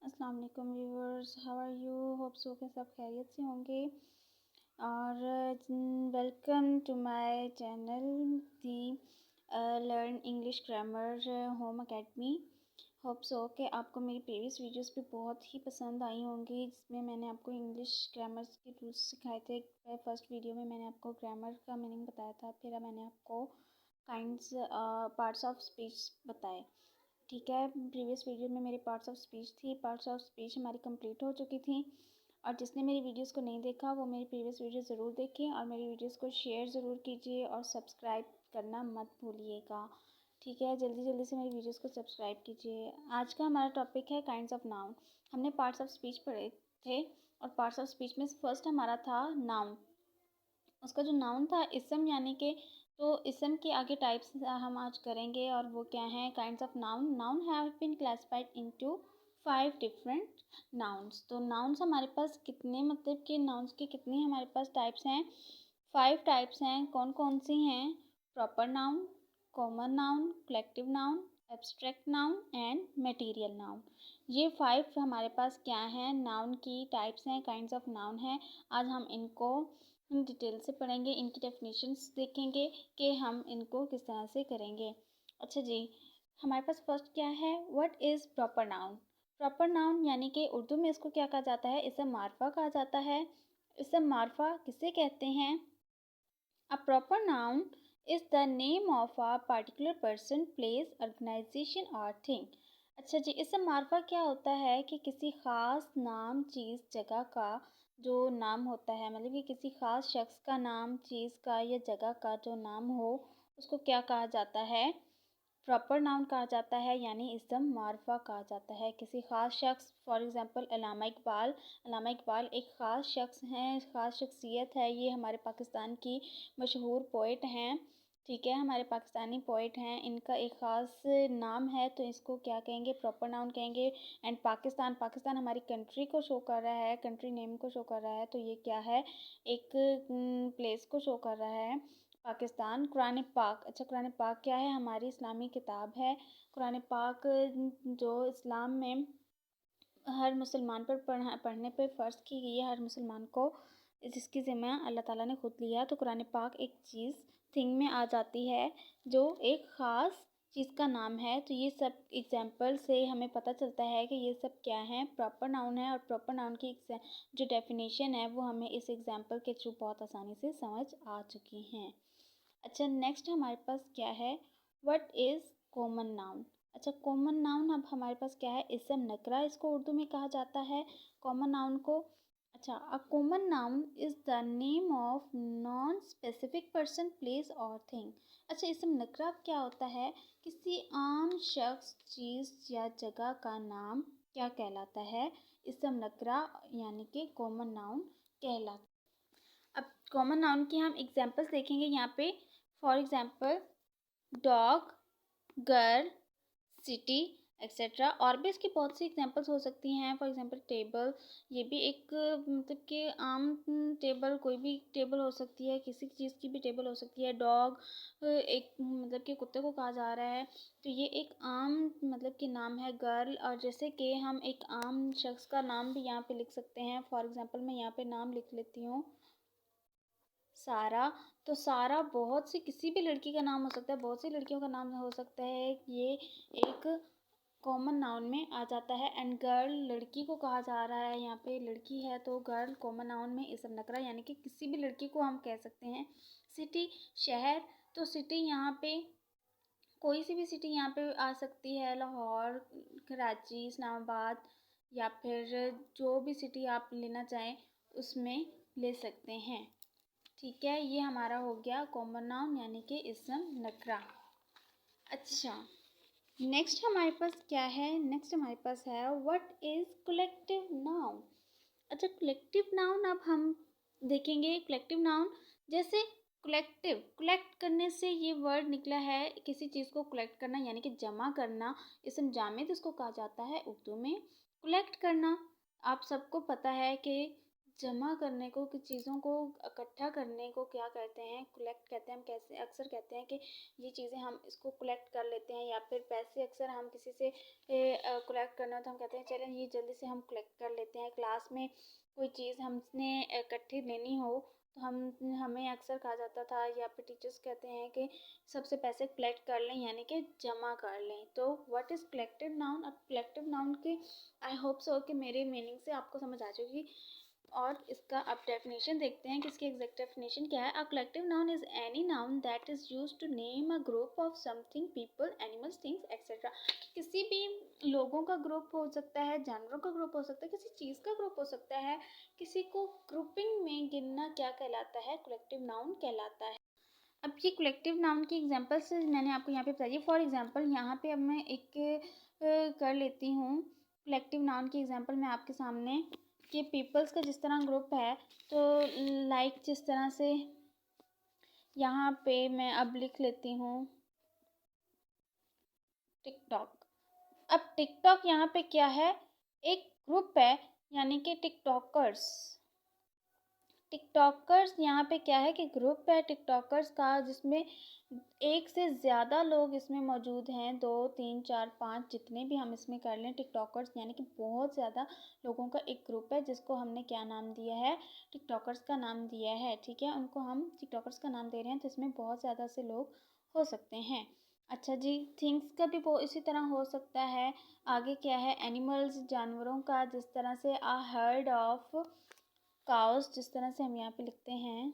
अस्सलाम वालेकुम viewers, how are you? Hope so के सब खैरियत से होंगे और welcome to my channel the learn English grammar home academy. Hope so कि आपको मेरी प्रीवियस वीडियोस भी बहुत ही पसंद आई होंगी, जिसमें मैंने आपको इंग्लिश ग्रामर के टूल्स सिखाए थे। फर्स्ट वीडियो में मैंने आपको ग्रामर का मीनिंग बताया था, फिर मैंने आपको काइंड्स पार्ट्स ऑफ स्पीच बताए। ठीक है, प्रीवियस वीडियो में मेरी पार्ट्स ऑफ स्पीच थी। पार्ट्स ऑफ स्पीच हमारी कंप्लीट हो चुकी थी और जिसने मेरी वीडियोस को नहीं देखा वो मेरी प्रीवियस वीडियो ज़रूर देखें और मेरी वीडियोस को शेयर ज़रूर कीजिए और सब्सक्राइब करना मत भूलिएगा। ठीक है, जल्दी जल्दी से मेरी वीडियोस को सब्सक्राइब कीजिए। आज का हमारा टॉपिक है काइंड्स ऑफ नाउन। हमने पार्ट्स ऑफ स्पीच पढ़े थे और पार्ट्स ऑफ स्पीच में फर्स्ट हमारा था नाउन। उसका जो नाउन था इसम, यानी कि तो इसम के आगे टाइप्स हम आज करेंगे और वो क्या है? Kinds of noun. Noun have been classified into 5 different nouns. तो नाउन्स हमारे पास कितने, मतलब कि नाउन्स की कितनी हमारे पास टाइप्स हैं? 5 टाइप्स हैं। कौन कौन सी हैं? Proper noun, common noun, collective noun, abstract noun and material noun. ये 5 हमारे पास क्या हैं? नाउन की टाइप्स हैं, काइंड्स ऑफ नाउन हैं। आज हम इनको हम डिटेल से पढ़ेंगे, इनकी डेफिनेशंस देखेंगे कि हम इनको किस तरह से करेंगे। अच्छा जी, हमारे पास फर्स्ट क्या है? What is proper noun? Proper noun यानी कि उर्दू में इसको क्या कहा जाता है? इसम मारफा कहा जाता है। इसम मारफा किसे कहते हैं? A proper noun is the name of a particular person, place, organization or thing। अच्छा जी, इसम मारफा क्या होता है कि किसी ख़ास नाम, चीज़, जगह का जो नाम होता है, मतलब कि किसी ख़ास शख्स का नाम, चीज़ का या जगह का जो नाम हो, उसको क्या कहा जाता है? प्रॉपर नाउन कहा जाता है, यानी इसम मारफा कहा जाता है। किसी ख़ास शख्स, फॉर एग्ज़ाम्पल अल्लामा इकबाल। अल्लामा इकबाल एक ख़ास शख्स हैं, ख़ास शख्सियत है। ये हमारे पाकिस्तान की मशहूर पोइट हैं। ठीक है, हमारे पाकिस्तानी पोइट हैं, इनका एक ख़ास नाम है, तो इसको क्या कहेंगे? प्रॉपर नाउन कहेंगे। एंड पाकिस्तान, पाकिस्तान हमारी कंट्री को शो कर रहा है, कंट्री नेम को शो कर रहा है, तो ये क्या है? एक प्लेस को शो कर रहा है, पाकिस्तान। कुरान पाक, अच्छा कुरान पाक क्या है? हमारी इस्लामी किताब है। कुरान पाक जो इस्लाम में हर मुसलमान पर पढ़ने पर फ़र्ज़ की गई है, हर मुसलमान को जिसकी ज़िम्मा अल्लाह ताला ने ख़ुद लिया। तो कुरान पाक एक चीज़ थिंग में आ जाती है जो एक ख़ास चीज़ का नाम है। तो ये सब एग्जाम्पल से हमें पता चलता है कि ये सब क्या है? प्रॉपर नाउन है। और प्रॉपर नाउन की जो डेफिनेशन है वो हमें इस एग्जाम्पल के थ्रू बहुत आसानी से समझ आ चुकी हैं। अच्छा, नेक्स्ट हमारे पास क्या है? What is common noun? अच्छा, कॉमन नाउन अब हमारे पास क्या है? इसम नकरा इसको उर्दू में कहा जाता है, कॉमन नाउन को। अच्छा, a common noun is the name of non specific person, place और थिंग। अच्छा, इसम नकरा क्या होता है? किसी आम शख्स, चीज़ या जगह का नाम क्या कहलाता है? इसम नकरा यानी कि कॉमन नाउन कहलाता है। अब कॉमन नाउन की हम एग्जांपल्स देखेंगे यहाँ पे। For example dog, girl, city etcetera. और भी इसकी बहुत सी एग्जांपल्स हो सकती हैं। फॉर एग्जांपल टेबल, ये भी एक मतलब कि आम टेबल, कोई भी टेबल हो सकती है, किसी चीज़ की भी टेबल हो सकती है। डॉग एक मतलब कि कुत्ते को कहा जा रहा है, तो ये एक आम मतलब कि नाम है। गर्ल, और जैसे कि हम एक आम शख्स का नाम भी यहाँ पे लिख सकते हैं। फॉर एग्जांपल मैं यहाँ पे नाम लिख लेती हूँ सारा। तो सारा बहुत सी किसी भी लड़की का नाम हो सकता है, बहुत सी लड़कियों का नाम हो सकता है। ये एक कॉमन नाउन में आ जाता है। एंड गर्ल, लड़की को कहा जा रहा है, यहाँ पे लड़की है तो गर्ल कॉमन नाउन में इसम नकरा, यानी कि किसी भी लड़की को हम कह सकते हैं। सिटी, शहर, तो सिटी यहाँ पे कोई सी भी सिटी यहाँ पे आ सकती है, लाहौर, कराची, इस्लामाबाद, या फिर जो भी सिटी आप लेना चाहें उसमें ले सकते हैं। ठीक है, ये हमारा हो गया कॉमन नाउन यानी कि इसम नकरा। अच्छा, नेक्स्ट हमारे पास क्या है? नेक्स्ट हमारे पास है व्हाट इज़ कलेक्टिव नाउन। अच्छा, कलेक्टिव नाउन अब हम देखेंगे। कलेक्टिव नाउन जैसे कलेक्टिव, कलेक्ट करने से ये वर्ड निकला है, किसी चीज़ को कलेक्ट करना यानी कि जमा करना। इसम जामिद इसको कहा जाता है उर्दू में। कलेक्ट करना आप सबको पता है कि जमा करने को, कुछ चीज़ों को इकट्ठा करने को क्या कहते हैं? कलेक्ट कहते हैं। हम कैसे अक्सर कहते हैं कि ये चीज़ें हम इसको कलेक्ट कर लेते हैं, या फिर पैसे अक्सर हम किसी से कलेक्ट करना हो तो हम कहते हैं चलें ये जल्दी से हम कलेक्ट कर लेते हैं। क्लास में कोई चीज़ हमने इकट्ठी लेनी हो तो हमें अक्सर कहा जाता था, या फिर टीचर्स कहते हैं कि सबसे पैसे कलेक्ट कर लें, यानी कि जमा कर लें। तो व्हाट इज़ कलेक्टिव नाउन? अब कलेक्टिव नाउन की आई होप सो कि मेरे मीनिंग से आपको समझ आ चुकी, और इसका अब डेफिनेशन देखते हैं कि इसकी एग्जैक्ट डेफिनेशन क्या है। A collective noun is any noun that is used to name a group of something, people, animals, things etcetera. किसी भी लोगों का ग्रुप हो सकता है, जानवरों का ग्रुप हो सकता है, किसी चीज़ का ग्रुप हो सकता है। किसी को ग्रुपिंग में गिनना क्या कहलाता है? कलेक्टिव नाउन कहलाता है। अब ये कलेक्टिव नाउन की एग्जांपल्स मैंने आपको यहाँ पे बताई है। फॉर एग्जांपल यहाँ पे अब मैं एक कर लेती हूँ कलेक्टिव नाउन की एग्जांपल मैं आपके सामने, कि पीपल्स का जिस तरह ग्रुप है, तो लाइक जिस तरह से यहाँ पे मैं अब लिख लेती हूँ टिकटॉक। अब टिकटॉक यहाँ पे क्या है? एक ग्रुप है, यानी कि टिकटॉकर्स। टिकटॉकर्स यहाँ पे क्या है कि ग्रुप है टिकटॉकर्स का, जिसमें एक से ज़्यादा लोग इसमें मौजूद हैं, 2, 3, 4, 5 जितने भी हम इसमें कर लें टिकटॉकर्स, यानी कि बहुत ज़्यादा लोगों का एक ग्रुप है जिसको हमने क्या नाम दिया है? टिकटॉकर्स का नाम दिया है। ठीक है, उनको हम टिकटॉकर्स का नाम दे रहे हैं, तो इसमें बहुत ज़्यादा से लोग हो सकते हैं। अच्छा जी, थिंग्स का भी वो इसी तरह हो सकता है। आगे क्या है? एनिमल्स, जानवरों का, जिस तरह से आ हर्ड ऑफ काउस, जिस तरह से हम यहाँ पे लिखते हैं।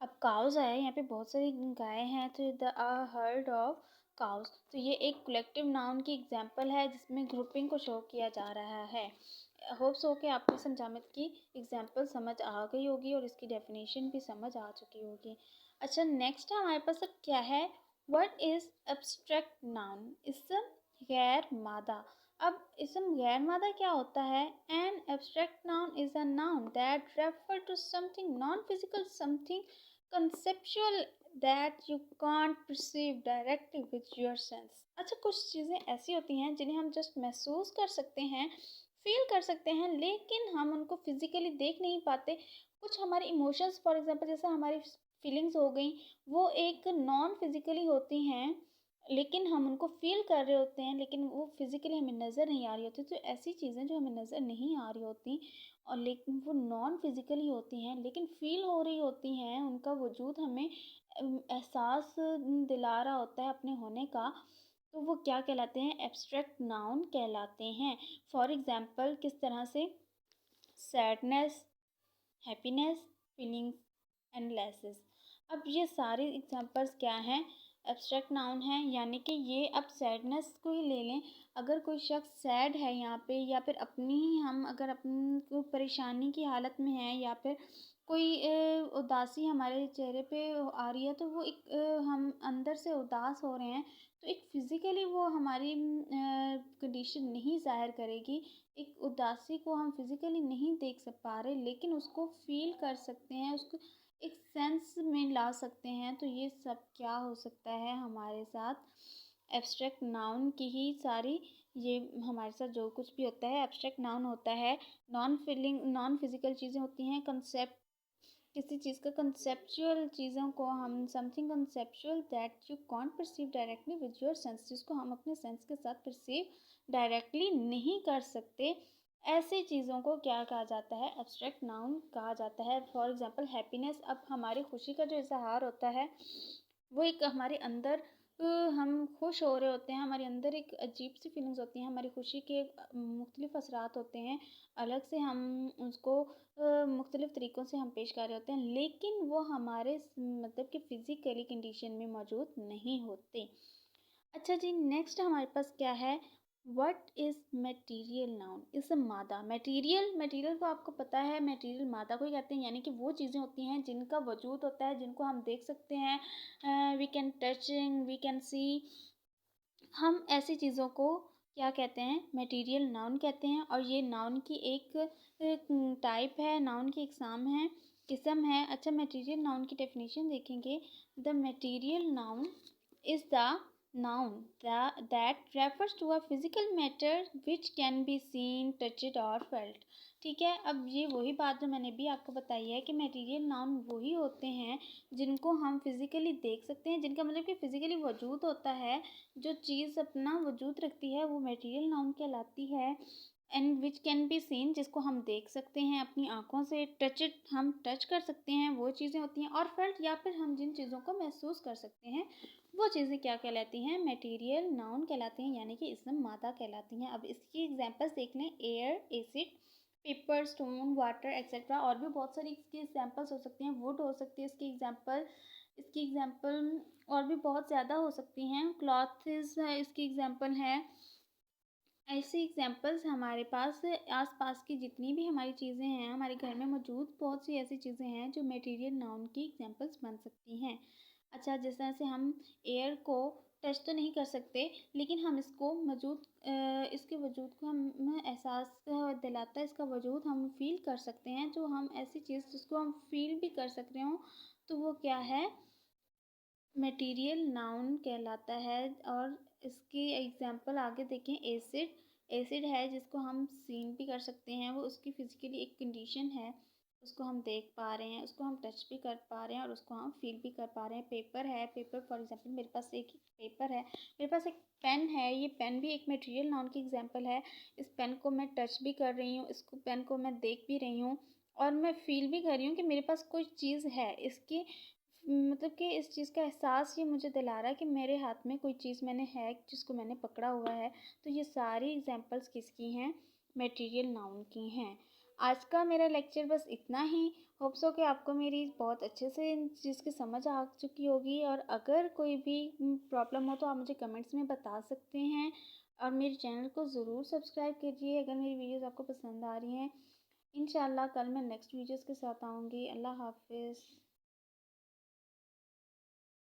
अब काउस आया, यहाँ पे बहुत सारी गाय हैं, तो द हर्ड ऑफ काउस, तो ये एक कलेक्टिव नाउन की एग्जांपल है जिसमें ग्रुपिंग को शो किया जा रहा है। होप्स हो के आपको इस हंजामत की एग्जांपल समझ आ गई होगी और इसकी डेफिनेशन भी समझ आ चुकी होगी। अच्छा, नेक्स्ट हमारे पास अब क्या है? What is abstract noun? इसम गैर मादा। अब इसम गैर मादा क्या होता है? An abstract noun is a noun that refer to something non physical, something conceptual that you can't perceive directly with your sense। अच्छा, कुछ चीज़ें ऐसी होती हैं जिन्हें हम जस्ट महसूस कर सकते हैं, फील कर सकते हैं, लेकिन हम उनको फिजिकली देख नहीं पाते। कुछ हमारे इमोशंस, फॉर एग्जांपल जैसे हमारी फीलिंग्स हो गई, वो एक नॉन फिजिकली होती हैं, लेकिन हम उनको फील कर रहे होते हैं, लेकिन वो फिजिकली हमें नज़र नहीं आ रही होती। तो ऐसी चीज़ें जो हमें नज़र नहीं आ रही होती और लेकिन वो नॉन फिजिकली होती हैं, लेकिन फील हो रही होती हैं, उनका वजूद हमें एहसास दिला रहा होता है अपने होने का, तो वो क्या कहलाते हैं? एब्स्ट्रैक्ट नाउन कहलाते हैं। फॉर एग्जांपल किस तरह से? Sadness, happiness, feelings and laces. अब ये सारे एग्जांपल्स क्या हैं? एब्स्ट्रैक्ट नाउन है, यानी कि ये, अब सैडनेस को ही ले लें। अगर कोई शख्स सैड है यहाँ पे, या फिर अपनी ही हम अगर अपनी कोई परेशानी की हालत में है, या फिर कोई उदासी हमारे चेहरे पे आ रही है, तो वो एक हम अंदर से उदास हो रहे हैं, तो एक फिज़िकली वो हमारी कंडीशन नहीं ज़ाहिर करेगी। एक उदासी को हम फिज़िकली नहीं देख पा रहे, लेकिन उसको फ़ील कर सकते हैं, उसको एक सेंस में ला सकते हैं। तो ये सब क्या हो सकता है हमारे साथ? एब्स्ट्रैक्ट नाउन की ही सारी, ये हमारे साथ जो कुछ भी होता है एब्स्ट्रैक्ट नाउन होता है। नॉन फिजिकल चीज़ें होती हैं, कंसेप्ट, किसी चीज़ का कंसेप्चुअल चीज़ों को हम, something conceptual that you can't perceive directly with your sense, जिसको हम अपने सेंस के साथ परसीव डायरेक्टली नहीं कर सकते, ऐसी चीज़ों को क्या कहा जाता है? एब्स्ट्रैक्ट नाउन कहा जाता है। फॉर एग्जांपल हैप्पीनेस, अब हमारी खुशी का जो इजहार होता है, वो एक हमारे अंदर हम खुश हो रहे होते हैं, हमारे अंदर एक अजीब सी फीलिंग्स होती हैं, हमारी खुशी के मुख्तलिफ असरात होते हैं, अलग से हम उसको मुख्तलिफ तरीक़ों से हम पेश कर रहे होते हैं, लेकिन वो हमारे मतलब कि फ़िज़िकली कंडीशन में मौजूद नहीं होते। अच्छा जी, नेक्स्ट हमारे पास क्या है? What is material noun? इसम मादा। मटेरियल को आपको पता है, मटेरियल मादा को ही कहते हैं, यानी कि वो चीज़ें होती हैं जिनका वजूद होता है, जिनको हम देख सकते हैं, we can touching, we can see. हम ऐसी चीज़ों को क्या कहते हैं? मटेरियल नाउन कहते हैं, और ये नाउन की एक टाइप है, नाउन की इकसाम है, किस्म है। अच्छा, मटेरियल नाउन की डेफिनेशन देखेंगे। The material noun is the noun that refers to a physical matter which can be seen, touched or felt। ठीक है, अब ये वही बात जो मैंने भी आपको बताई है कि मटेरियल नाउन वही होते हैं जिनको हम फिज़िकली देख सकते हैं, जिनका मतलब कि फ़िज़िकली वजूद होता है। जो चीज़ अपना वजूद रखती है वो मटेरियल नाउन कहलाती है। And which can be seen, जिसको हम देख सकते हैं अपनी आँखों से, टचड हम टच कर सकते हैं, वो चीज़ें होती हैं। और फेल्ट, या फिर हम जिन चीज़ों को महसूस कर सकते हैं वो चीज़ें क्या कहलाती हैं? मटेरियल नाउन कहलाती हैं, यानी कि इसम मादा कहलाती हैं। अब इसकी एग्जांपल्स देख लें। Air, acid, paper, stone, water etcetera. और भी बहुत सारी इसकी एग्जांपल्स हो सकती हैं। वुड हो सकती है इसकी एग्जांपल और भी बहुत ज़्यादा हो सकती हैं। क्लॉथ इज इसकी एग्जांपल है। ऐसे एग्जांपल्स हमारे पास आस-पास की जितनी भी हमारी चीज़ें हैं, हमारे घर में मौजूद बहुत सी ऐसी चीज़ें हैं जो मटेरियल नाउन की एग्जांपल्स बन सकती हैं। अच्छा, जिस तरह से हम एयर को टच तो नहीं कर सकते, लेकिन हम इसके वजूद को हमें एहसास दिलाता है, इसका वजूद हम फ़ील कर सकते हैं। जो हम ऐसी चीज़ जिसको हम फ़ील भी कर सकते हों, तो वो क्या है? मटेरियल नाउन कहलाता है। और इसकी एग्जांपल आगे देखें। एसिड है जिसको हम सीन भी कर सकते हैं, वो उसकी फिजिकली एक कंडीशन है, उसको हम देख पा रहे हैं, उसको हम टच भी कर पा रहे हैं और उसको हम फील भी कर पा रहे हैं। पेपर है, पेपर फॉर एग्जांपल मेरे पास एक पेपर है, मेरे पास एक पेन है, ये पेन भी एक मटेरियल नाउन की एग्जांपल है। इस पेन को मैं टच भी कर रही हूँ, इसको पेन को मैं देख भी रही हूँ और मैं फील भी कर रही हूँ कि मेरे पास कोई चीज़ है। इसकी मतलब कि इस चीज़ का एहसास ये मुझे दिला रहा है कि मेरे हाथ में कोई चीज़ जिसको मैंने पकड़ा हुआ है। तो ये सारी एग्जांपल्स किसकी हैं? मटेरियल नाउन की हैं। आज का मेरा लेक्चर बस इतना ही। होप सो कि आपको मेरी बहुत अच्छे से इन चीज़ की समझ आ चुकी होगी। और अगर कोई भी प्रॉब्लम हो तो आप मुझे कमेंट्स में बता सकते हैं। और मेरे चैनल को ज़रूर सब्सक्राइब कीजिए अगर मेरी वीडियोज़ आपको पसंद आ रही हैं। इंशाल्लाह कल मैं नेक्स्ट वीडियोज़ के साथ आऊँगी। अल्लाह हाफ़िज़।